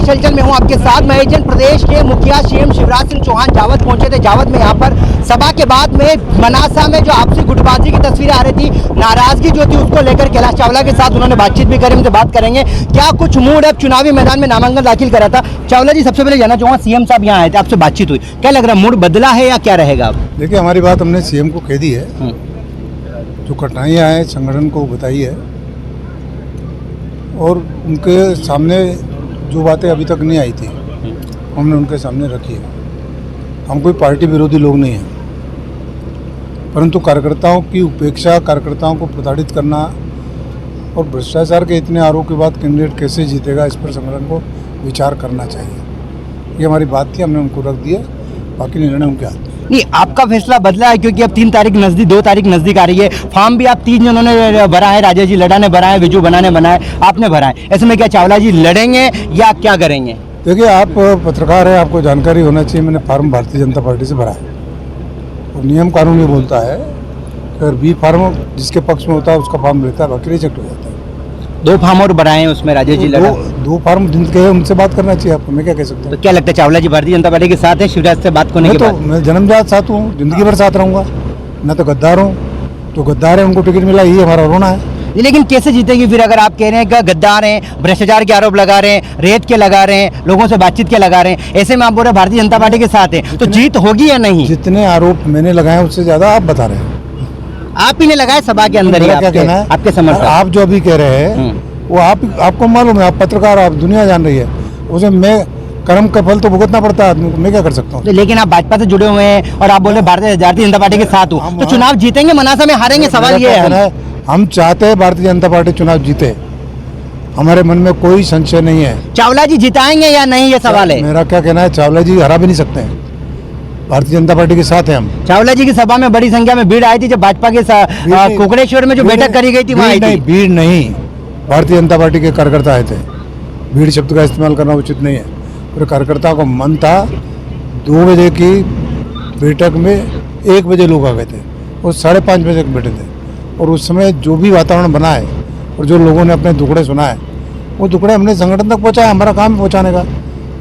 विशेष हलचल में हूं आपके साथ। मैं एजेंट प्रदेश के मुखिया सीएम शिवराज सिंह चौहान जावद पहुंचे थे। जावद में यहां पर सभा के बाद में मनासा में जो आपसी गुटबाजी की तस्वीरें आ रही थी, नाराजगी जो थी उसको लेकर कैलाश चावला के साथ उन्होंने बातचीत भी करी। उनसे बात करेंगे क्या कुछ मूड है। चुनावी मैदान में नामांकन दाखिल करा था। चावला जी, सबसे पहले जानना चाहूंगा, सीएम साहब यहाँ आए थे, आपसे बातचीत हुई, क्या लग रहा है मूड बदला है या क्या रहेगा? देखिए, हमारी बात हमने सीएम को कह दी है, जो कठिनाइयाँ हैं संगठन को बताई है, और उनके सामने जो बातें अभी तक नहीं आई थी हमने उनके सामने रखी है। हम कोई पार्टी विरोधी लोग नहीं हैं, परंतु कार्यकर्ताओं की उपेक्षा, कार्यकर्ताओं को प्रताड़ित करना और भ्रष्टाचार के इतने आरोप के बाद कैंडिडेट कैसे जीतेगा, इस पर संगठन को विचार करना चाहिए। ये हमारी बात थी, हमने उनको रख दिया, बाकी निर्णय उनके हाथ में। नहीं, आपका फैसला बदला है क्योंकि अब 3 तारीख नजदीक, 2 तारीख नजदीक आ रही है। फॉर्म भी आप 3 जनों ने भरा है, राजेश जी लड़ा ने भरा है, विजू बना ने बनाया, आपने भरा है। ऐसे में क्या चावला जी लड़ेंगे या क्या करेंगे? देखिए, आप पत्रकार हैं, आपको जानकारी होना चाहिए। मैंने फार्म भारतीय जनता पार्टी से भरा है और नियम कानून ये बोलता है कि अगर बी फार्म जिसके पक्ष में होता है उसका फॉर्म लेता है, बाकी रिजेक्ट हो जाता है। 2 फॉर्म और भराए हैं उसमें, राजेश जी लड़ा। 2 फार्म जिनके उनसे बात करना चाहिए आपको, मैं क्या कह सकता हूँ। तो क्या लगता है चावला जी भारतीय जनता पार्टी के साथ है शिवराज से बात करने के बाद? मैं जन्मजात साथ हूँ, जिंदगी भर साथ रहूँगा। मैं तो गद्दार हूँ, जो गद्दार है उनको टिकट मिला, ये हमारा रोना है। लेकिन कैसे जीतेंगे फिर अगर आप कह रहे हैं कि गद्दार हैं, भ्रष्टाचार के आरोप लगा रहे हैं, रेत के लगा रहे हैं, लोगों से बातचीत के लगा रहे हैं, ऐसे में आप बोल रहे हैं भारतीय जनता पार्टी के साथ हैं, तो जीत होगी या नहीं? जितने आरोप मैंने लगाए उससे ज्यादा आप बता रहे हैं। आप ही ने लगाए सभा के अंदर ही, क्या कहना है? आपके समर्थक। आप जो अभी कह रहे हैं वो आपको मालूम है, आप पत्रकार, आप दुनिया जान रही है, उसे मैं कर्म का फल तो भुगतना पड़ता है आदमी को, मैं क्या कर सकता हूँ। लेकिन आप भाजपा से जुड़े हुए हैं और आप बोल रहे हैं भारतीय जनता पार्टी के साथ हो, तो चुनाव जीतेंगे, मनासा में हारेंगे, सवाल ये है। हम चाहते हैं भारतीय जनता पार्टी चुनाव जीते, हमारे मन में कोई संशय नहीं है। चावला जी जिताएंगे या नहीं, ये सवाल है। मेरा क्या कहना है, चावला जी हरा भी नहीं सकते हैं, भारतीय जनता पार्टी के साथ हैं हम। चावला जी की सभा में बड़ी संख्या में भीड़ आई थी, जब भाजपा के कुकड़ेश्वर में जो बैठक करी गई थी वहाँ आई थी। भीड़ नहीं, भारतीय जनता पार्टी के कार्यकर्ता आए थे। भीड़ शब्द का इस्तेमाल करना उचित नहीं है। पूरे कार्यकर्ताओं को मन था। 2 बजे की बैठक में 1 बजे लोग आ गए थे और 5:30 बजे तक बैठे थे, और उस समय जो भी वातावरण बना है और जो लोगों ने अपने दुखड़े सुनाए, वो दुखड़े हमने संगठन तक पहुँचाए। हमारा काम है पहुँचाने का,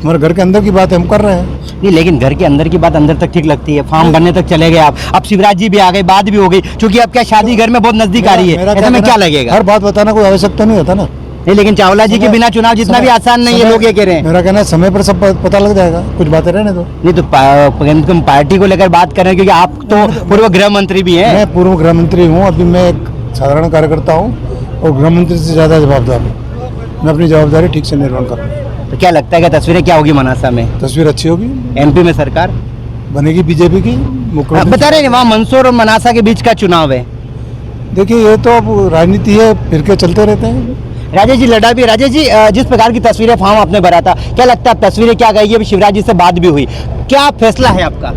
हमारे घर के अंदर की बात हम कर रहे हैं। नहीं, लेकिन घर के अंदर की बात अंदर तक ठीक लगती है, फॉर्म बनने तक चले गए आप, अब शिवराज जी भी आ गए, बात भी हो गई, क्योंकि अब क्या शादी घर में बहुत नजदीक आ रही है, ऐसे में क्या लगेगा? हर बात बताना कोई आवश्यकता नहीं होता ना। नहीं, लेकिन चावला जी के बिना चुनाव जितना भी आसान नहीं है, लोग ये कह रहे हैं। मेरा कहना है समय पर सब पता लग जाएगा, कुछ बातें रहने दो। नहीं तो तुम पार्टी को लेकर बात कर रहे हैं, क्योंकि आप तो पूर्व गृह मंत्री भी हैं। मैं पूर्व गृह मंत्री हूँ, अभी मैं एक साधारण कार्यकर्ता हूँ और गृह मंत्री से ज़्यादा जवाबदार हूँ। मैं अपनी जवाबदारी ठीक से निर्वहन कर रहा हूँ। तो क्या लगता है कि तस्वीरें क्या होगी मनासा में? तस्वीर अच्छी होगी, एमपी में सरकार बनेगी बीजेपी की। मुख्यमंत्री बता रहे हैं वहाँ मंदसौर और मनासा के बीच का चुनाव है। देखिए, ये तो अब राजनीति है, फिर के चलते रहते हैं। राजेश जी लड़ा भी। राजेश जी, जिस प्रकार की तस्वीरें फॉर्म आपने भरा था, क्या लगता है तस्वीरें क्या गई है? अभी शिवराज जी से बात भी हुई, क्या फैसला है आपका?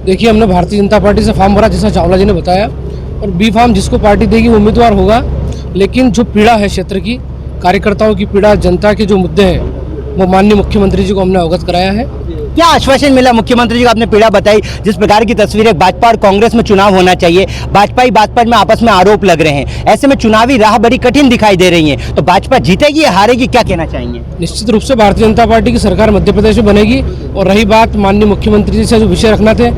देखिए, हमने भारतीय जनता पार्टी से फॉर्म भरा, जैसा चावला जी ने बताया, और बी फॉर्म जिसको पार्टी देगी वो उम्मीदवार होगा। लेकिन जो पीड़ा है क्षेत्र की, कार्यकर्ताओं की पीड़ा, जनता के जो मुद्दे हैं, वो माननीय मुख्यमंत्री जी को हमने अवगत कराया है। क्या आश्वासन मिला मुख्यमंत्री जी को? आपने पीड़ा बताई, जिस प्रकार की तस्वीरें, भाजपा और कांग्रेस में चुनाव होना चाहिए, भाजपा में आपस में आरोप लग रहे हैं, ऐसे में चुनावी राह बड़ी कठिन दिखाई दे रही है, तो भाजपा जीतेगी या हारेगी, क्या कहना चाहेंगे? निश्चित रूप से भारतीय जनता पार्टी की सरकार मध्य प्रदेश में बनेगी। और रही बात माननीय मुख्यमंत्री जी से जो विषय रखना थे,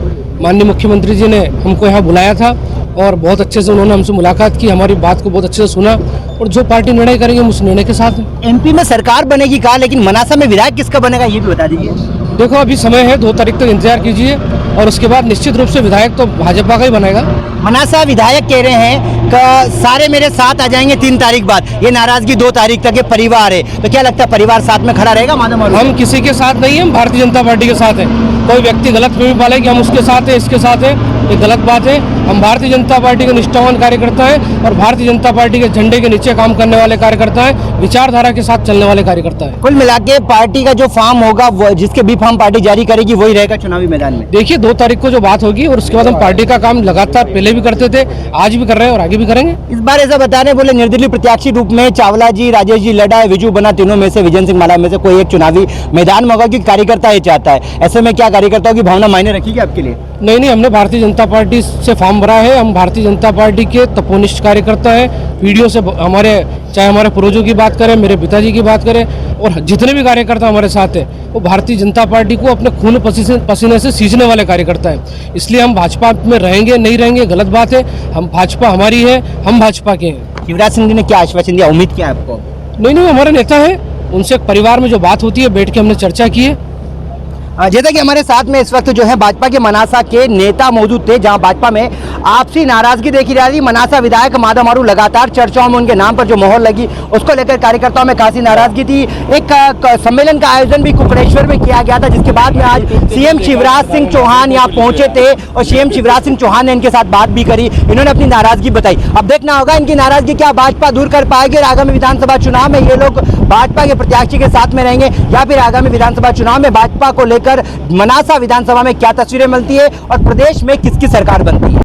माननीय मुख्यमंत्री जी ने हमको यहाँ बुलाया था और बहुत अच्छे से उन्होंने हमसे मुलाकात की, हमारी बात को बहुत अच्छे से सुना, और जो पार्टी निर्णय करेगी उस निर्णय के साथ। एमपी में सरकार बनेगी कहा, लेकिन मनासा में विधायक किसका बनेगा ये भी बता दीजिए। देखो, अभी समय है, 2 तारीख तक इंतजार कीजिए, और उसके बाद निश्चित रूप से विधायक तो भाजपा का ही बनेगा। मनासा विधायक कह रहे हैं कि सारे मेरे साथ आ जाएंगे 3 तारीख बाद, ये नाराजगी 2 तारीख तक, ये परिवार है, तो क्या लगता है परिवार साथ में खड़ा रहेगा? हम किसी के साथ नहीं है, हम भारतीय जनता पार्टी के साथ हैं। कोई व्यक्ति गलत फहमी पाले कि हम उसके साथ हैं, इसके साथ हैं, ये गलत बात है। हम भारतीय जनता पार्टी के निष्ठावान कार्यकर्ता हैं और भारतीय जनता पार्टी के झंडे के नीचे काम करने वाले कार्यकर्ता हैं, विचारधारा के साथ चलने वाले कार्यकर्ता हैं। कुल मिला के पार्टी का जो फॉर्म होगा, जिसके भी फॉर्म पार्टी जारी करेगी, वही रहेगा चुनावी मैदान में। देखिए, 2 तारीख को जो बात होगी, और उसके बाद हम पार्टी का काम लगातार पहले भी करते थे, आज भी कर रहे हैं और आगे भी करेंगे। इस बार ऐसा बता रहे, बोले निर्दलीय प्रत्याशी रूप में चावला जी, राजेश जी लड़ा है, विजू बना, तीनों में से विजन सिंह माला में से कोई एक चुनावी मैदान में होगा, क्योंकि कार्यकर्ता ये चाहता है। ऐसे में क्या कार्यकर्ताओं की भावना मायने रखेगी आपके लिए? नहीं, हमने भारतीय जनता जनता पार्टी से फॉर्म भरा है। हम भारतीय जनता पार्टी के तपोनिष्ठ कार्यकर्ता हैं। वीडियो से हमारे, चाहे हमारे पूर्वजों की बात करें, मेरे पिताजी की बात करें, और जितने भी कार्यकर्ता हमारे साथ हैं वो भारतीय जनता पार्टी को अपने खून पसीने से सींचने वाले कार्यकर्ता हैं। इसलिए हम भाजपा में रहेंगे नहीं रहेंगे गलत बात है। हम भाजपा हमारी है, हम भाजपा के हैं। शिवराज सिंह जी ने क्या आश्वासन दिया, उम्मीद क्या है आपको? नहीं, हमारे नेता है, उनसे परिवार में जो बात होती है बैठ के हमने चर्चा की है। जैसा कि हमारे साथ में इस वक्त जो है भाजपा के मनासा के नेता मौजूद थे, जहां भाजपा में आपसी नाराजगी देखी जा रही। मनासा विधायक माधव मारू लगातार चर्चाओं में उनके नाम पर जो मोहर लगी उसको लेकर कार्यकर्ताओं में खासी नाराजगी थी। एक सम्मेलन का आयोजन भी कुकड़ेश्वर में किया गया था, जिसके बाद में आज सीएम शिवराज सिंह चौहान यहाँ पहुंचे थे और सीएम शिवराज सिंह चौहान ने इनके साथ बात भी करी। इन्होंने अपनी नाराजगी बताई। अब देखना होगा इनकी नाराजगी क्या भाजपा दूर कर पाएगी और आगामी विधानसभा चुनाव में ये लोग भाजपा के प्रत्याशी के साथ में रहेंगे, या फिर आगामी विधानसभा चुनाव में भाजपा को लेकर मनासा विधानसभा में क्या तस्वीरें मिलती है और प्रदेश में किसकी सरकार बनती है।